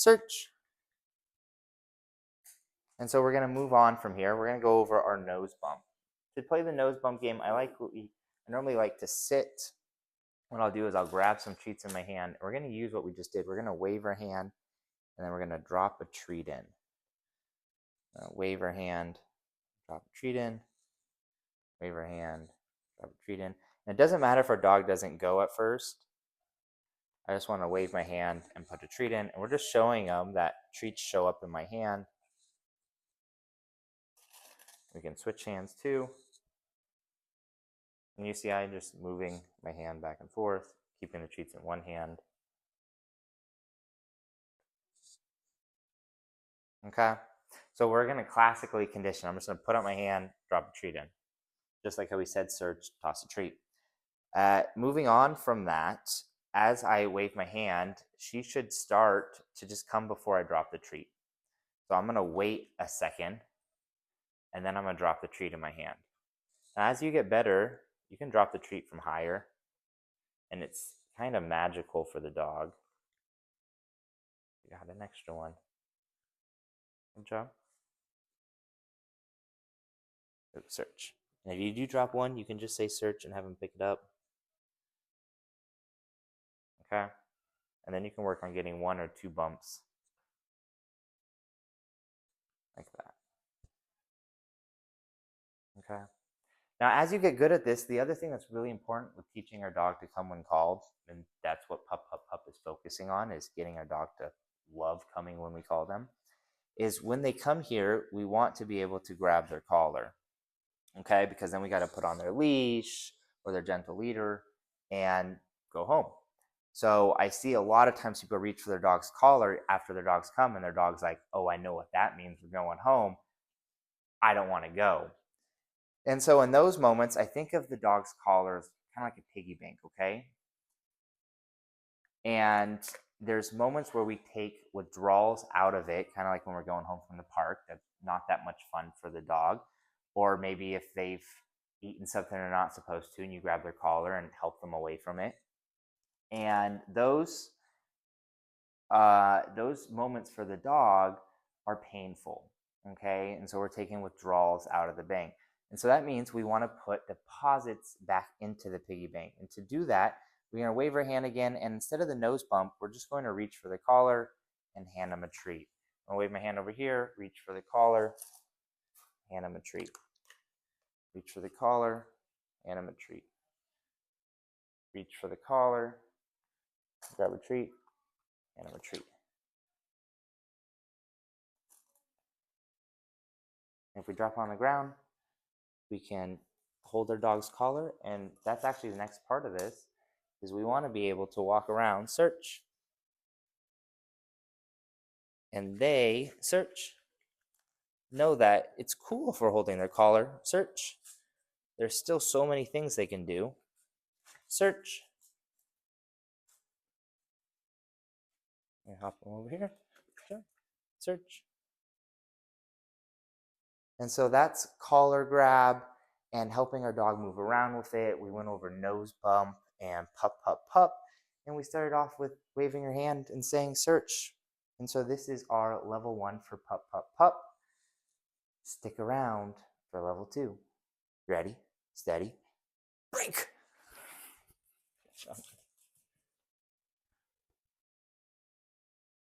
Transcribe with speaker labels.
Speaker 1: search. And so we're going to move on from here. We're going to go over our nose bump. To play the nose bump game, I normally like to sit. What I'll do is I'll grab some treats in my hand. We're going to use what we just did. We're going to wave our hand, and then we're going to drop a treat in. Wave our hand, drop a treat in, wave our hand, drop a treat in. And it doesn't matter if our dog doesn't go at first. I just want to wave my hand and put a treat in. And we're just showing them that treats show up in my hand. We can switch hands too. And you see I'm just moving my hand back and forth, keeping the treats in one hand. Okay, so we're going to classically condition. I'm just going to put up my hand, drop a treat in. Just like how we said search, toss a treat. Moving on from that, as I wave my hand, she should start to just come before I drop the treat. So I'm going to wait a second, and then I'm going to drop the treat in my hand. Now, as you get better, you can drop the treat from higher, and it's kind of magical for the dog. You got an extra one. Good job. Search. And if you do drop one, you can just say search and have him pick it up. Okay? And then you can work on getting 1 or 2 bumps. Like that. Okay? Now, as you get good at this, the other thing that's really important with teaching our dog to come when called, and that's what Pup Pup Pup is focusing on, is getting our dog to love coming when we call them, is when they come here, we want to be able to grab their collar. Okay? Because then we got to put on their leash or their gentle leader and go home. So I see a lot of times people reach for their dog's collar after their dogs come, and their dog's like, oh, I know what that means. We're going home. I don't want to go. And so in those moments, I think of the dog's collar as kind of like a piggy bank, okay? And there's moments where we take withdrawals out of it, kind of like when we're going home from the park. That's not that much fun for the dog. Or maybe if they've eaten something they're not supposed to, and you grab their collar and help them away from it. And those moments for the dog are painful, okay? And so we're taking withdrawals out of the bank. And so that means we want to put deposits back into the piggy bank. And to do that, we're going to wave our hand again, and instead of the nose bump, we're just going to reach for the collar and hand them a treat. I'm going to wave my hand over here, reach for the collar, hand them a treat. Reach for the collar, hand them a treat. Reach for the collar, grab a treat, and a retreat. If we drop on the ground, we can hold our dog's collar, and that's actually the next part of this, is we want to be able to walk around, search, and they search. Know that it's cool for holding their collar, search. There's still so many things they can do. Search. And hop them over here. Search. And so that's collar grab and helping our dog move around with it. We went over nose bump and pup, pup, pup. And we started off with waving your hand and saying search. And so this is our level 1 for pup, pup, pup. Stick around for level 2. Ready, steady, break.